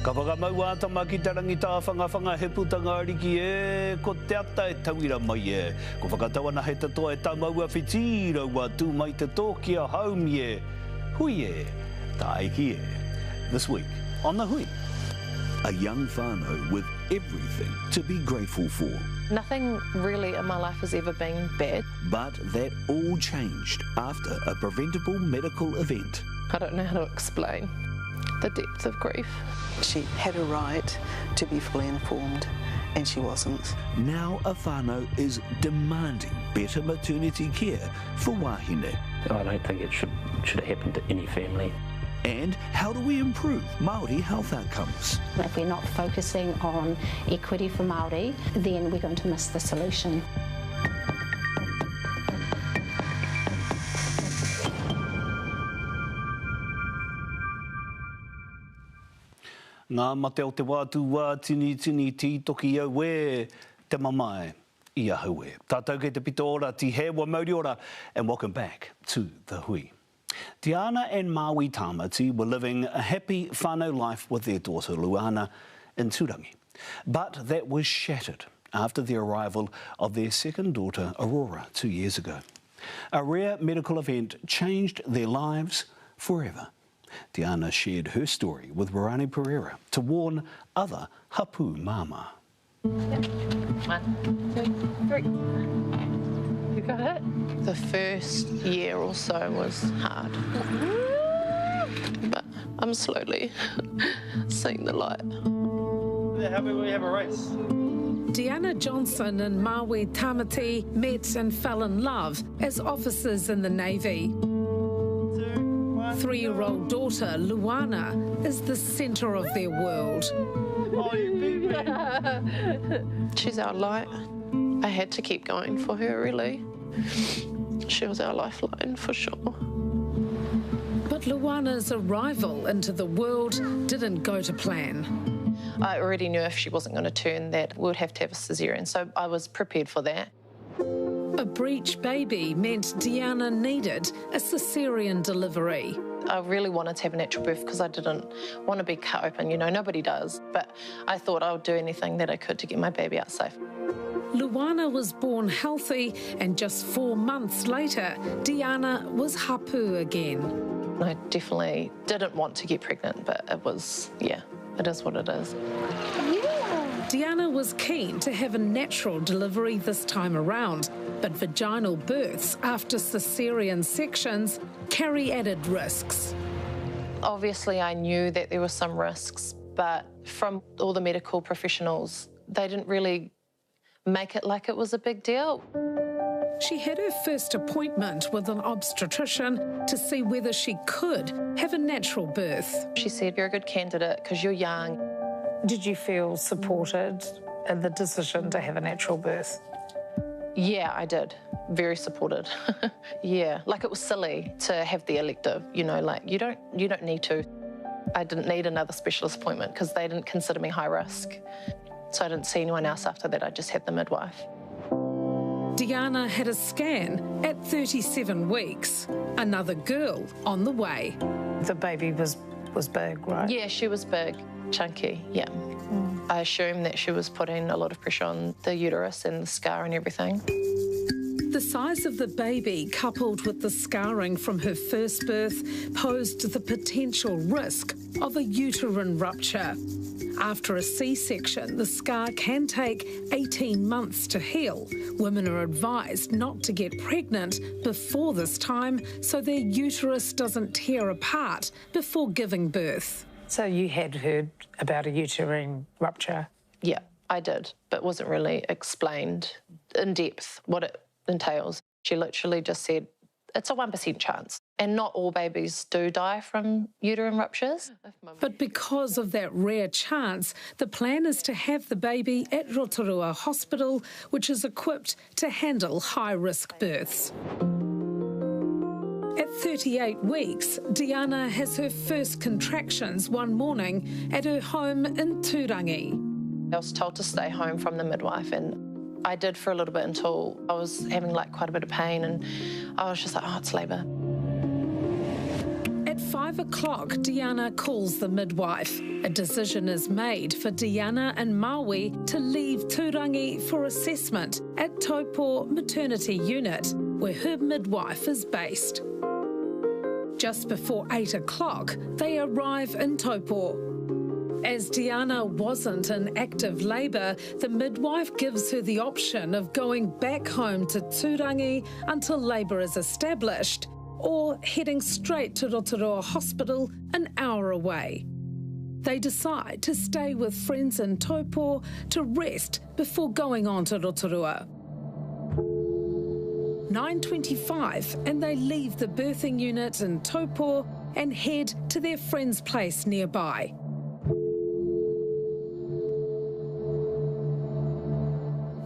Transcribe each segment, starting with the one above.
Ka whakamaua atama ki te rangita whanga he putanga ariki e, ko te ata e tauira mai e. Ko whakatawana he tatoa e tamaua whitira wa tū mai te tōki a haumi e. Hui e, tā aiki e. This week on The Hui. A young whānau with everything to be grateful for. Nothing really in my life has ever been bad. But that all changed after a preventable medical event. I don't know how to explain the depth of grief. She had a right to be fully informed, and she wasn't. Now a whānau is demanding better maternity care for wahine. I don't think it should have happened to any family. And how do we improve Māori health outcomes? If we're not focusing on equity for Māori, then we're going to miss the solution. Ngā mate o te wātu wā tini tī toki au e te mamae I ahau e. Tātou kei te pito ora, ti hewa Māori ora, and welcome back to The Hui. Diana and Maui Tamati were living a happy whānau life with their daughter Luana in Turangi. But that was shattered after the arrival of their second daughter Aurora 2 years ago. A rare medical event changed their lives forever. Diana shared her story with Rani Pereira to warn other hapu mama. Yep. 1, 2, 3. You got it? The first year or so was hard. But I'm slowly seeing the light. How about we have a race? Diana Johnson and Maui Tamati met and fell in love as officers in the Navy. 3-year-old daughter Luana is the centre of their world. Oh, you beat me. She's our light. I had to keep going for her, really. She was our lifeline, for sure. But Luana's arrival into the world didn't go to plan. I already knew if she wasn't going to turn that we would have to have a caesarean, so I was prepared for that. A breech baby meant Diana needed a caesarean delivery. I really wanted to have a natural birth because I didn't want to be cut open, you know, nobody does. But I thought I would do anything that I could to get my baby out safe. Luana was born healthy, and just 4 months later, Diana was hapu again. I definitely didn't want to get pregnant, but it was, yeah, it is what it is. Diana was keen to have a natural delivery this time around, but vaginal births after caesarean sections carry added risks. Obviously, I knew that there were some risks, but from all the medical professionals, they didn't really make it like it was a big deal. She had her first appointment with an obstetrician to see whether she could have a natural birth. She said, "You're a good candidate because you're young." Did you feel supported in the decision to have a natural birth? Yeah, I did. Very supported. Yeah, like it was silly to have the elective, you know, like you don't need to. I didn't need another specialist appointment because they didn't consider me high risk. So I didn't see anyone else after that. I just had the midwife. Diana had a scan at 37 weeks. Another girl on the way. The baby was big, right? Yeah, she was big, chunky, yeah. I assumed that she was putting a lot of pressure on the uterus and the scar and everything. The size of the baby, coupled with the scarring from her first birth, posed the potential risk of a uterine rupture. After a C-section, the scar can take 18 months to heal. Women are advised not to get pregnant before this time so their uterus doesn't tear apart before giving birth. So you had heard about a uterine rupture? Yeah, I did, but wasn't really explained in depth what it entails. She literally just said, it's a 1% chance. And not all babies do die from uterine ruptures. But because of that rare chance, the plan is to have the baby at Rotorua Hospital, which is equipped to handle high-risk births. At 38 weeks, Diana has her first contractions one morning at her home in Turangi. I was told to stay home from the midwife, and I did for a little bit until I was having like quite a bit of pain, and I was just like, oh, it's labour. At 5 o'clock, Diana calls the midwife. A decision is made for Diana and Maui to leave Tūrangi for assessment at Taupo Maternity Unit, where her midwife is based. Just before 8 o'clock, they arrive in Taupo. As Diana wasn't in active labour, the midwife gives her the option of going back home to Tūrangi until labour is established, or heading straight to Rotorua Hospital an hour away. They decide to stay with friends in Taupo to rest before going on to Rotorua. 9:25 and they leave the birthing unit in Taupo and head to their friend's place nearby.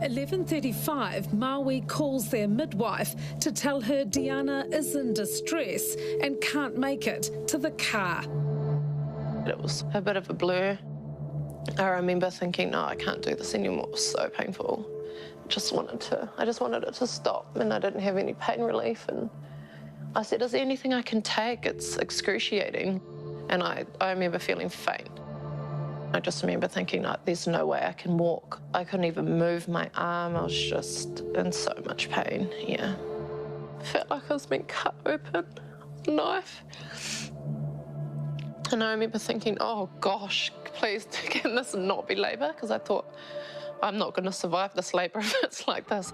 At 11:35, Maui calls their midwife to tell her Diana is in distress and can't make it to the car. It was a bit of a blur. I remember thinking, no, I can't do this anymore. It was so painful. I just wanted it to stop, and I didn't have any pain relief. And I said, is there anything I can take? It's excruciating. And I remember feeling faint. I just remember thinking, no, there's no way I can walk. I couldn't even move my arm. I was just in so much pain, yeah. I felt like I was being cut open with a knife. And I remember thinking, oh gosh, please can this not be labour? Because I thought, I'm not going to survive this labour if it's like this.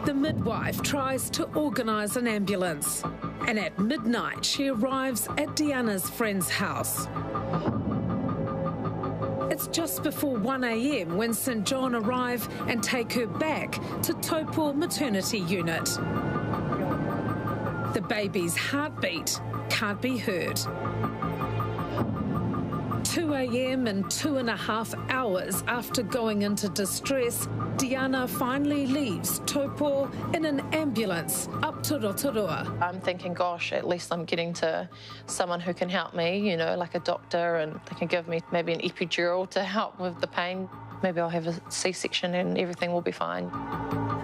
The midwife tries to organise an ambulance, and at midnight she arrives at Diana's friend's house. It's just before 1 a.m. when St John arrive and take her back to Taupo Maternity Unit. The baby's heartbeat can't be heard. 2 a.m. and 2.5 hours after going into distress, Diana finally leaves Taupo in an ambulance up to Rotorua. I'm thinking, gosh, at least I'm getting to someone who can help me, you know, like a doctor, and they can give me maybe an epidural to help with the pain. Maybe I'll have a C-section and everything will be fine.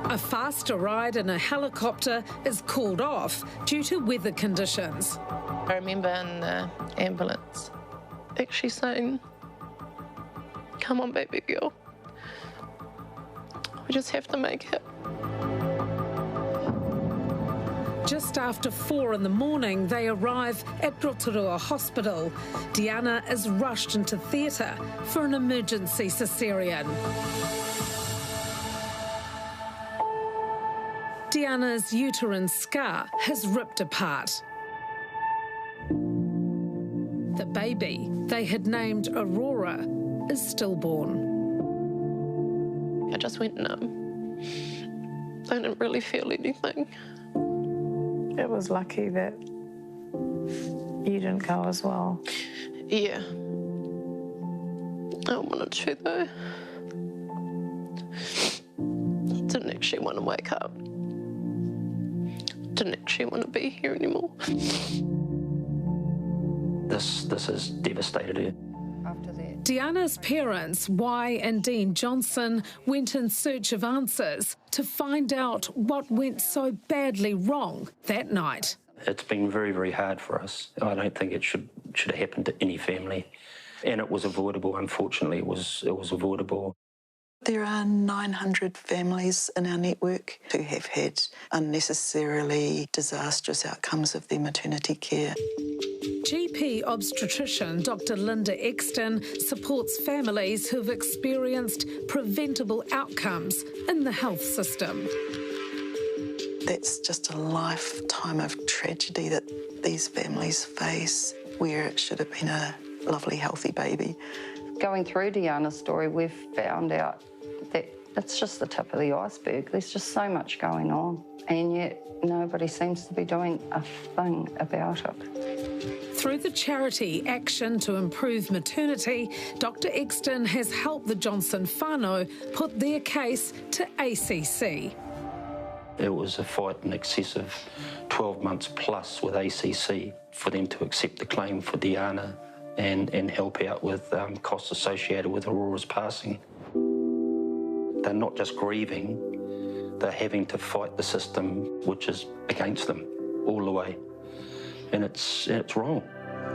A faster ride in a helicopter is called off due to weather conditions. I remember in the ambulance actually saying, come on, baby girl. We just have to make it. Just after 4 in the morning, they arrive at Rotorua Hospital. Diana is rushed into theatre for an emergency caesarean. Diana's uterine scar has ripped apart. The baby they had named Aurora is stillborn. I just went numb. I didn't really feel anything. It was lucky that you didn't go as well. Yeah. I wanted to, though. Didn't actually want to wake up. Didn't actually want to be here anymore. This has devastated her. Diana's parents, Y and Dean Johnson, went in search of answers to find out what went so badly wrong that night. It's been very, very hard for us. I don't think it should have happened to any family. And it was avoidable, unfortunately. It was avoidable. There are 900 families in our network who have had unnecessarily disastrous outcomes of their maternity care. GP obstetrician Dr. Linda Exton supports families who've experienced preventable outcomes in the health system. That's just a lifetime of tragedy that these families face, where it should have been a lovely, healthy baby. Going through Diana's story, we've found out that it's just the tip of the iceberg. There's just so much going on, and yet nobody seems to be doing a thing about it. Through the charity Action to Improve Maternity, Dr. Exton has helped the Johnson whānau put their case to ACC. It was a fight in excess of 12 months plus with ACC for them to accept the claim for Diana and help out with costs associated with Aurora's passing. They're not just grieving, they're having to fight the system which is against them all the way. And it's wrong.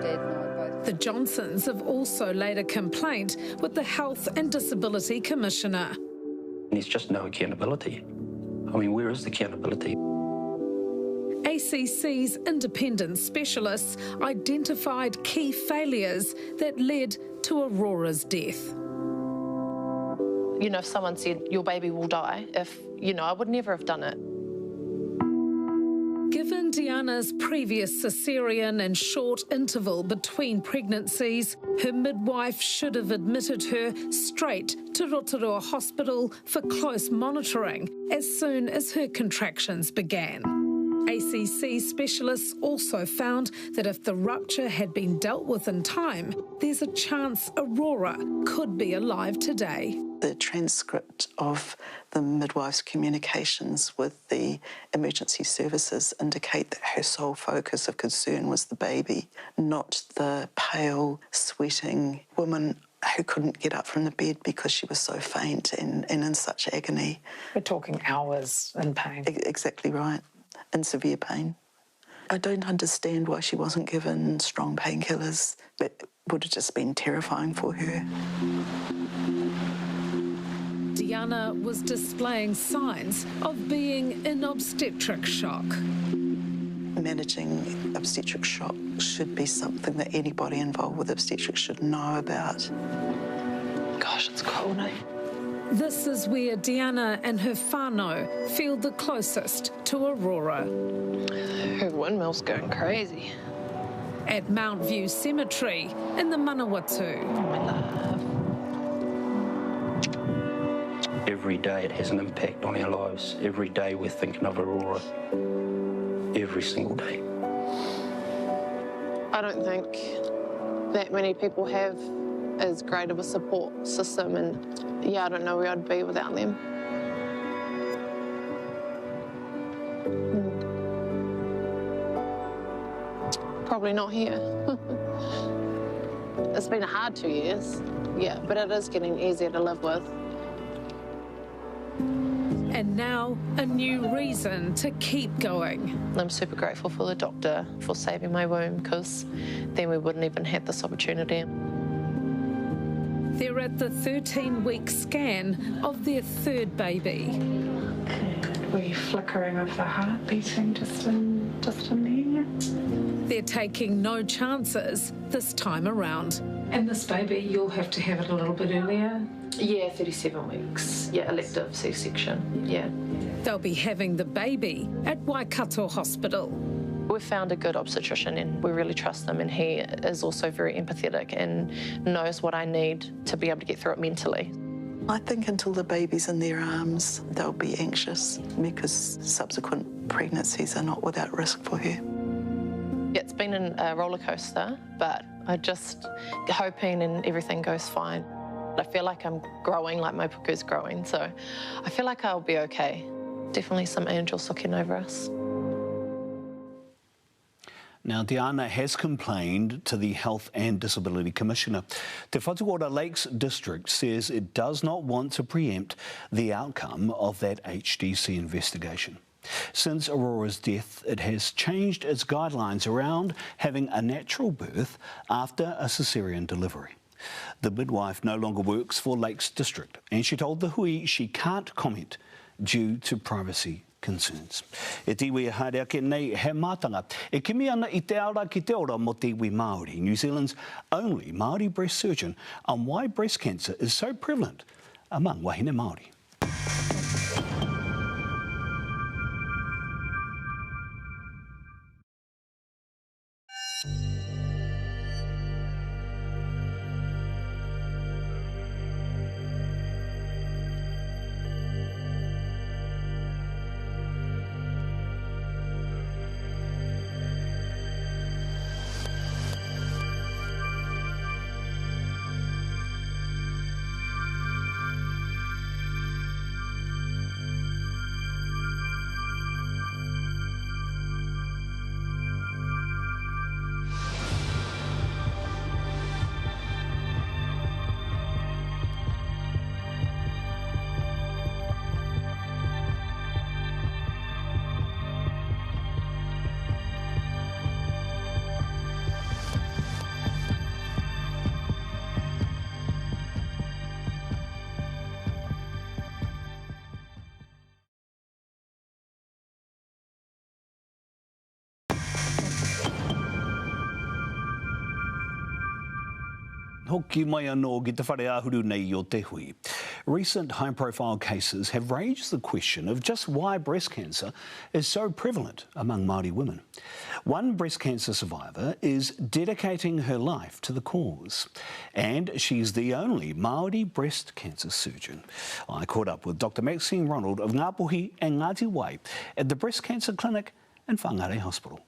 The Johnsons have also laid a complaint with the Health and Disability Commissioner. There's just no accountability. I mean, where is the accountability? ACC's independent specialists identified key failures that led to Aurora's death. You know, if someone said, your baby will die, I would never have done it. Given Diana's previous caesarean and short interval between pregnancies, her midwife should have admitted her straight to Rotorua Hospital for close monitoring as soon as her contractions began. ACC specialists also found that if the rupture had been dealt with in time, there's a chance Aurora could be alive today. The transcript of the midwife's communications with the emergency services indicate that her sole focus of concern was the baby, not the pale, sweating woman who couldn't get up from the bed because she was so faint and in such agony. We're talking hours in pain. Exactly right, in severe pain. I don't understand why she wasn't given strong painkillers. It would have just been terrifying for her. Diana was displaying signs of being in obstetric shock. Managing obstetric shock should be something that anybody involved with obstetrics should know about. Gosh, it's cold, eh? This is where Diana and her whānau feel the closest to Aurora. Her windmill's going crazy. At Mount View Cemetery in the Manawatu. Oh, my love. Every day it has an impact on our lives. Every day we're thinking of Aurora. Every single day. I don't think that many people have as great of a support system, and yeah, I don't know where I'd be without them. Probably not here. It's been a hard 2 years, yeah, but it is getting easier to live with. And now a new reason to keep going. I'm super grateful for the doctor for saving my womb, because then we wouldn't even have this opportunity. They're at the 13-week scan of their third baby. We're flickering of the heart beating just in there. They're taking no chances this time around. And this baby, you'll have to have it a little bit earlier. Yeah, 37 weeks. Yeah, elective C-section, yeah. They'll be having the baby at Waikato Hospital. We've found a good obstetrician and we really trust him, and he is also very empathetic and knows what I need to be able to get through it mentally. I think until the baby's in their arms, they'll be anxious because subsequent pregnancies are not without risk for her. It's been a roller coaster, but I'm just hoping and everything goes fine. I feel like I'm growing, like my puku's growing, so I feel like I'll be okay. Definitely some angels looking over us. Now, Diana has complained to the Health and Disability Commissioner. Te Whatuora Lakes District says it does not want to preempt the outcome of that HDC investigation. Since Aurora's death, it has changed its guidelines around having a natural birth after a caesarean delivery. The midwife no longer works for Lakes District, and she told the hui she can't comment due to privacy concerns. E tiwi haere ake nei he mātanga. E kimi ana I te aura ki te ora mo te iwi Māori, New Zealand's only Māori breast surgeon, on why breast cancer is so prevalent among wahine Māori. Hoki mai anō ki te whare ahuru nei o te hui. Recent high-profile cases have raised the question of just why breast cancer is so prevalent among Māori women. One breast cancer survivor is dedicating her life to the cause, and she's the only Māori breast cancer surgeon. I caught up with Dr. Maxine Ronald of Ngāpuhi and Ngāti Wai at the Breast Cancer Clinic in Whangarei Hospital.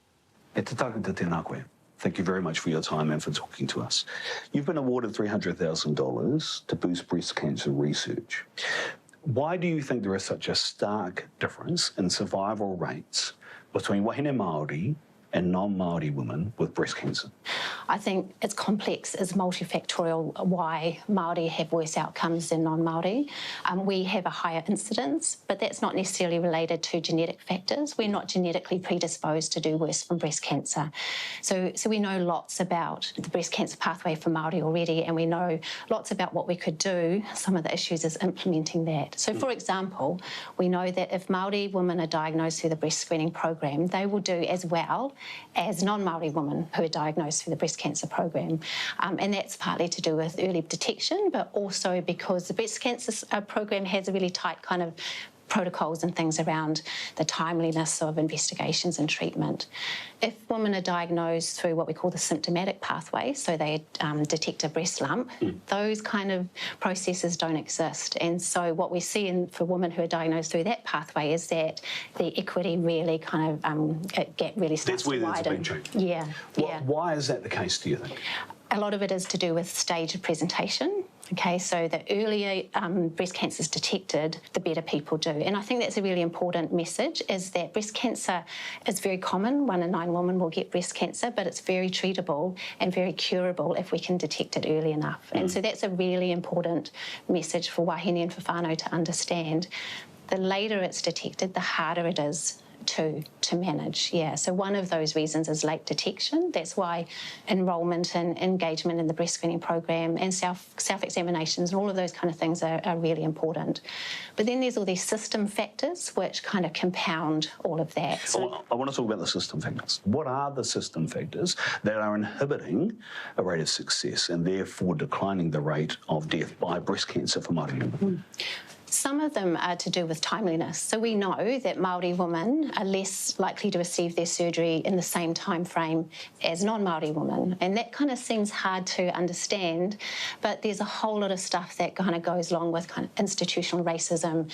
E te tākata tēnā koe. Thank you very much for your time and for talking to us. You've been awarded $300,000 to boost breast cancer research. Why do you think there is such a stark difference in survival rates between wahine Māori and non-Māori women with breast cancer? I think it's complex, it's multifactorial why Māori have worse outcomes than non-Māori. We have a higher incidence, but that's not necessarily related to genetic factors. We're not genetically predisposed to do worse from breast cancer. So we know lots about the breast cancer pathway for Māori already, and we know lots about what we could do. Some of the issues is implementing that. So for example, we know that if Māori women are diagnosed through the breast screening program, they will do as well as non-Māori women who are diagnosed through the breast cancer program. And that's partly to do with early detection, but also because the breast cancer program has a really tight kind of protocols and things around the timeliness of investigations and treatment. If women are diagnosed through what we call the symptomatic pathway, so they detect a breast lump, those kind of processes don't exist. And so what we see for women who are diagnosed through that pathway is that the equity really kind of gap really starts to widen. That's where there's been change. Yeah. Why is that the case, do you think? A lot of it is to do with stage of presentation. Okay, so the earlier breast cancer is detected, the better people do. And I think that's a really important message, is that breast cancer is very common. 1 in 9 women will get breast cancer, but it's very treatable and very curable if we can detect it early enough. And so that's a really important message for wahine and for whānau to understand. The later it's detected, the harder it is to manage, yeah. So one of those reasons is late detection. That's why enrolment and engagement in the breast screening program and self-examinations and all of those kind of things are really important. But then there's all these system factors which kind of compound all of that. So I want to talk about the system factors. What are the system factors that are inhibiting a rate of success and therefore declining the rate of death by breast cancer for Māori women? Some of them are to do with timeliness. So we know that Māori women are less likely to receive their surgery in the same time frame as non-Māori women. And that kind of seems hard to understand, but there's a whole lot of stuff that kind of goes along with kind of institutional racism,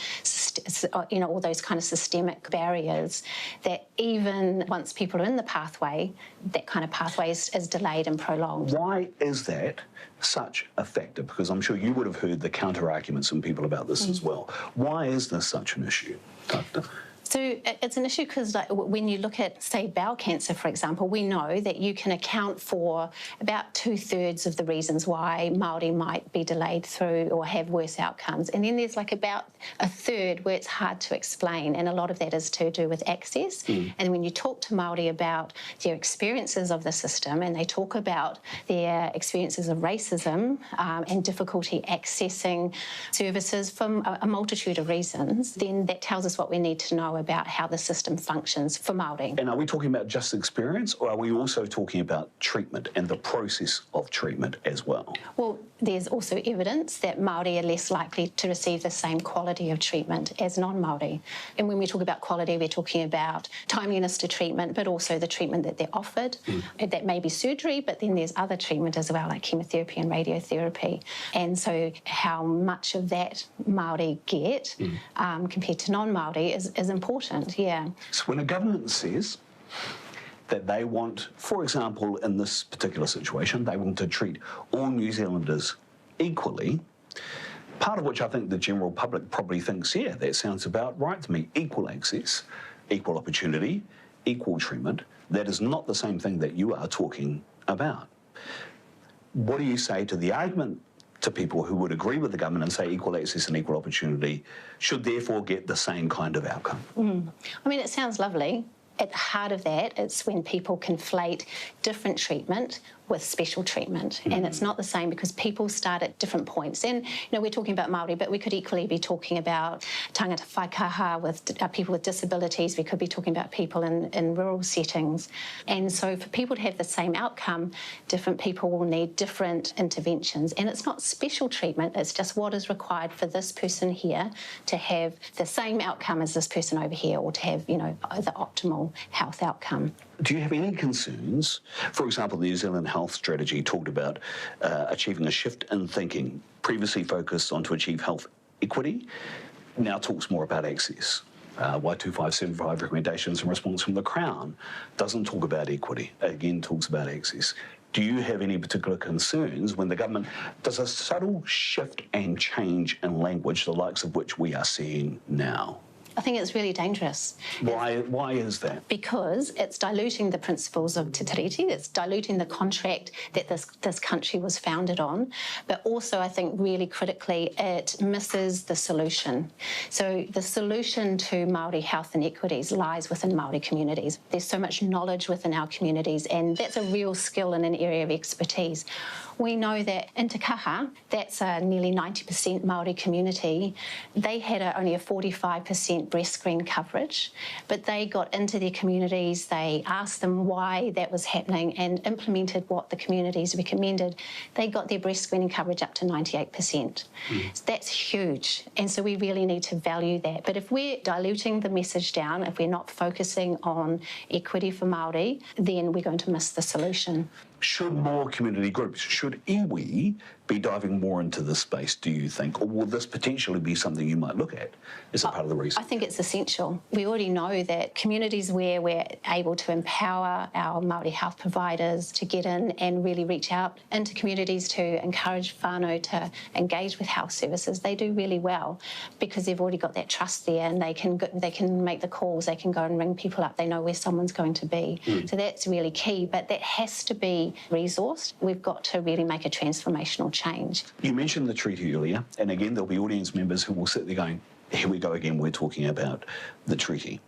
you know, all those kind of systemic barriers that even once people are in the pathway, that kind of pathway is delayed and prolonged. Why is that such a factor? Because I'm sure you would have heard the counter-arguments from people about this as well. Why is this such an issue, Doctor? So it's an issue because, like, when you look at, say, bowel cancer, for example, we know that you can account for about 2/3 of the reasons why Māori might be delayed through or have worse outcomes. And then there's like about 1/3 where it's hard to explain, and a lot of that is to do with access. And when you talk to Māori about their experiences of the system, and they talk about their experiences of racism and difficulty accessing services from a multitude of reasons, then that tells us what we need to know about how the system functions for Māori. And are we talking about just experience, or are we also talking about treatment and the process of treatment as well? Well, there's also evidence that Māori are less likely to receive the same quality of treatment as non-Māori. And when we talk about quality, we're talking about timeliness to treatment, but also the treatment that they're offered. That may be surgery, but then there's other treatment as well, like chemotherapy and radiotherapy. And so how much of that Māori get compared to non-Māori is important, yeah. So when a government says that they want, for example, in this particular situation, they want to treat all New Zealanders equally, part of which I think the general public probably thinks, yeah, that sounds about right to me. Equal access, equal opportunity, equal treatment. That is not the same thing that you are talking about. What do you say to the argument to people who would agree with the government and say equal access and equal opportunity should therefore get the same kind of outcome? I mean, it sounds lovely. At the heart of that, it's when people conflate different treatment with special treatment. And it's not the same because people start at different points. And, you know, we're talking about Māori, but we could equally be talking about tangata whaikaha with people with disabilities. We could be talking about people in rural settings. And so for people to have the same outcome, different people will need different interventions. And it's not special treatment, it's just what is required for this person here to have the same outcome as this person over here, or to have, you know, the optimal health outcome. Do you have any concerns? For example, the New Zealand Health Strategy talked about achieving a shift in thinking, previously focused on to achieve health equity, now talks more about access. Y2575 recommendations in response from the Crown doesn't talk about equity, again talks about access. Do you have any particular concerns when the government does a subtle shift and change in language, the likes of which we are seeing now? I think it's really dangerous. Why is that? Because it's diluting the principles of Te Tiriti, it's diluting the contract that this country was founded on, but also I think really critically it misses the solution. So the solution to Māori health inequities lies within Māori communities. There's so much knowledge within our communities, and that's a real skill in an area of expertise. We know that in Te Kaha, that's a nearly 90% Māori community, they had only a 45% breast screen coverage, but they got into their communities, they asked them why that was happening and implemented what the communities recommended. They got their breast screening coverage up to 98%. So that's huge, and so we really need to value that. But if we're diluting the message down, if we're not focusing on equity for Māori, then we're going to miss the solution. Should more community groups, should iwi be diving more into this space, do you think? Or will this potentially be something you might look at as a part of the reason? I think it's essential. We already know that communities where we're able to empower our Māori health providers to get in and really reach out into communities to encourage whānau to engage with health services, they do really well because they've already got that trust there, and they can make the calls, they can go and ring people up, they know where someone's going to be. So that's really key, but that has to be resourced. We've got to really make a transformational change. You mentioned the treaty earlier, and again there'll be audience members who will sit there going, here we go again, we're talking about the treaty.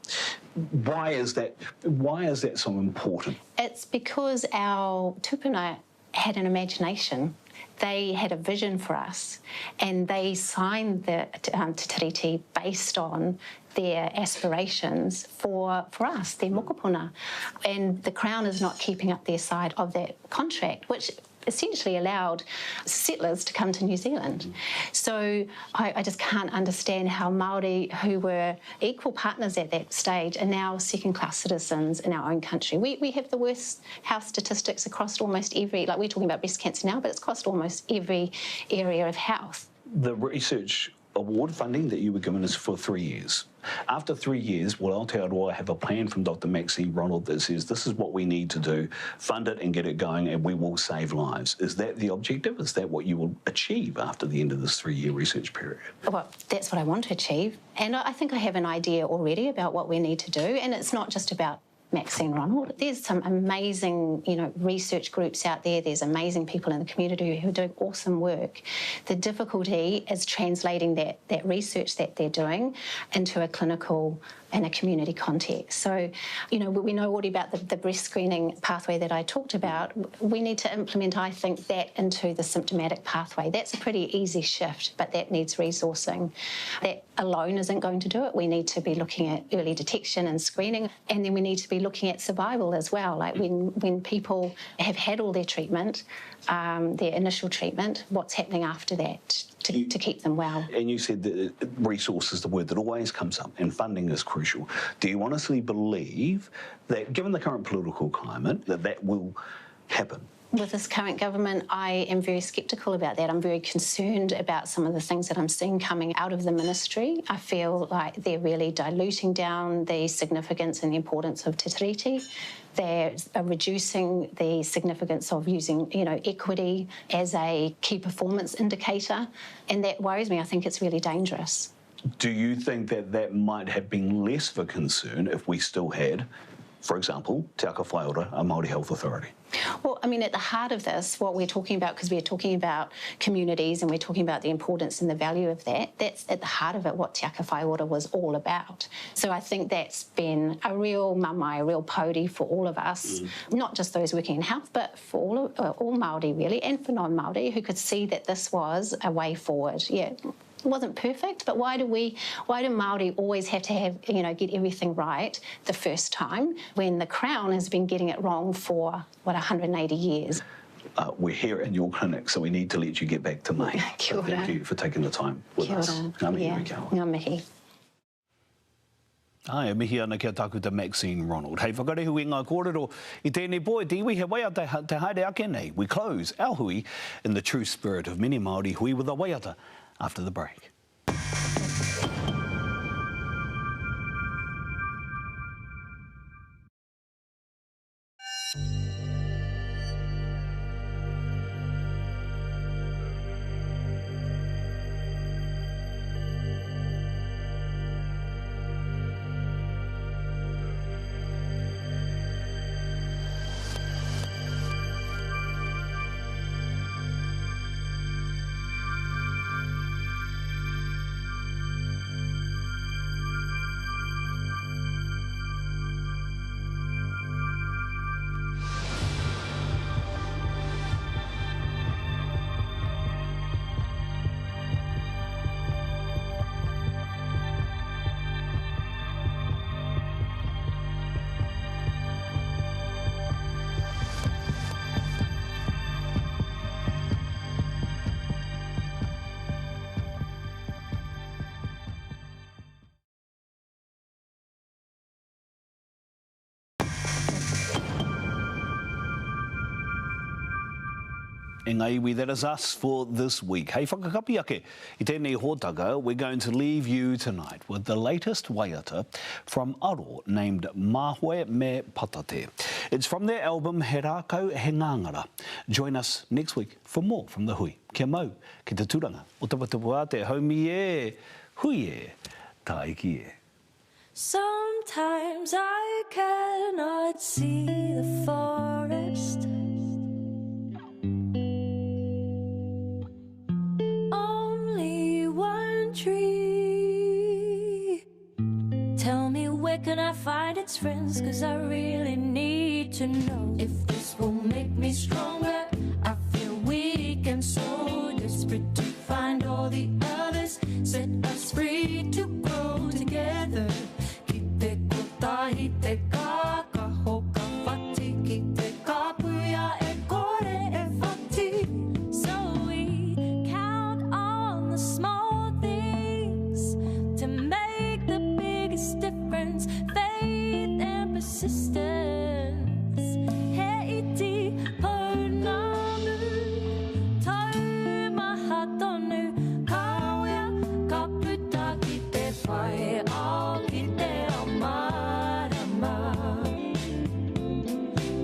Why is that so important? It's because our tupuna had an imagination. They had a vision for us, and they signed the Te Tiriti based on their aspirations for us, their mokopuna. And the Crown is not keeping up their side of that contract, which essentially allowed settlers to come to New Zealand. So I just can't understand how Māori, who were equal partners at that stage, are now second-class citizens in our own country. We have the worst health statistics across almost every, like we're talking about breast cancer now, but it's across almost every area of health. The research award funding that you were given is for 3 years. After 3 years, will Aotearoa have a plan from Dr. Maxie Ronald that says this is what we need to do, fund it and get it going, and we will save lives? Is that the objective? Is that what you will achieve after the end of this 3-year research period? Well, that's what I want to achieve. And I think I have an idea already about what we need to do, and it's not just about Maxine Ronald. There's some amazing, research groups out there. There's amazing people in the community who are doing awesome work. The difficulty is translating that research that they're doing into a clinical and a community context. So, we know already about the breast screening pathway that I talked about. We need to implement, I think, that into the symptomatic pathway. That's a pretty easy shift, but that needs resourcing. That alone isn't going to do it. We need to be looking at early detection and screening, and then we need to be looking at survival as well. Like when people have had all their treatment, their initial treatment, what's happening after that to keep them well. And you said that resource is the word that always comes up, and funding is crucial. Do you honestly believe that, given the current political climate, that will happen? With this current government, I am very sceptical about that. I'm very concerned about some of the things that I'm seeing coming out of the ministry. I feel like they're really diluting down the significance and the importance of Te Tiriti. They're reducing the significance of using, equity as a key performance indicator, and that worries me. I think it's really dangerous. Do you think that might have been less of a concern if we still had For example, Te Aka Whaiora, a Māori Health Authority. Well, I mean, at the heart of this, what we're talking about, because we're talking about communities and we're talking about the importance and the value of that, that's at the heart of it what Te Aka Whaiora was all about. So I think that's been a real mamae, a real pōuri for all of us, not just those working in health, but for all Māori really, and for non-Māori who could see that this was a way forward. Yeah. It wasn't perfect, but why do Māori always have to have, get everything right the first time when the Crown has been getting it wrong for, 180 years? We're here in your clinic, so we need to let you get back to May. Kia ora. Thank you for taking the time with us. Ngā mihi rikaua. Ngā mihi. Ai, mihi ana kia tākuta Maxine Ronald. Hei, whakarehu I ngā kōrero I tēnei poe, te iwi he waiata te haere ake nei. We close our hui in the true spirit of many Māori hui with a waiata after the break. Ngai iwi, that is us for this week. Hei whakakapi ake, I tēnei hōtaka, we're going to leave you tonight with the latest waiata from Aro named Māhoi me Patate. It's from their album He Rākau He Ngāngara. Join us next week for more from the hui. Kia mau, ki te tūranga, o tapatapua te haumi e, hui e, tā iki e. Sometimes I cannot see the forest. Tree. Tell me where can I find its friends, 'cause I really need to know if this will make me stronger. I feel weak and so desperate to find all the others, set us free to grow together. Ki te kotahi te kāka hoka whati, ki te kāpuia e kore e whati. So we count on the small difference, faith and persistence. He iti pounamu, tau maha tonu, kauia ka puta ki te whai ao ki te ao marama.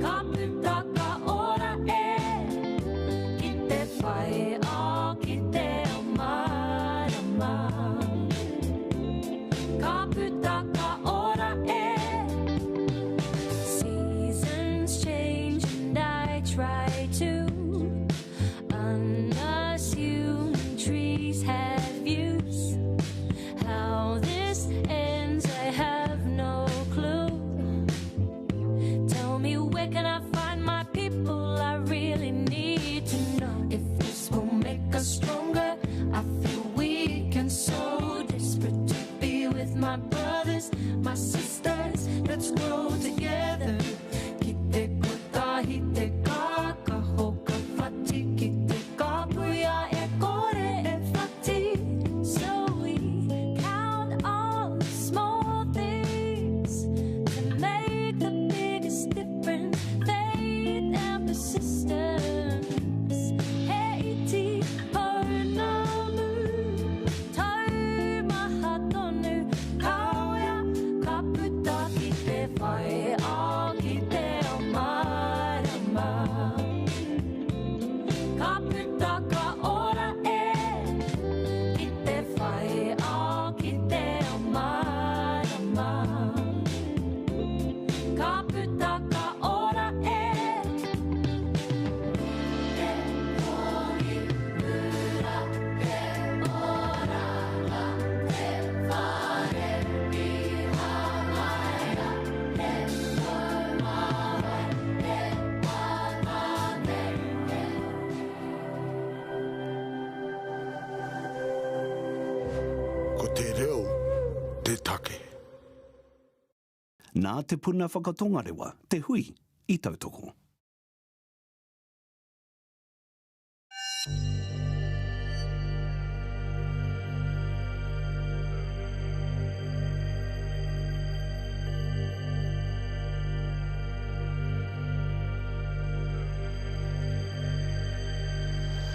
Ka puta ka ora e, ki te whai ao ki te ao marama. Ka puta ka ora e. Seasons change and I try to unassume trees have views. How this ends I have no clue. Tell me where can I find my people, I really need to know if this will make us stronger. I feel weak and so desperate to be with my brothers, my sisters, let's grow together. Ki te kotahi te kāka hoka whati, ki te kāpuia e kore e whati. So we count on the small things to make the biggest difference. Te reo, te take. Nā te puna whakatonga rewa, te hui, I tautoko.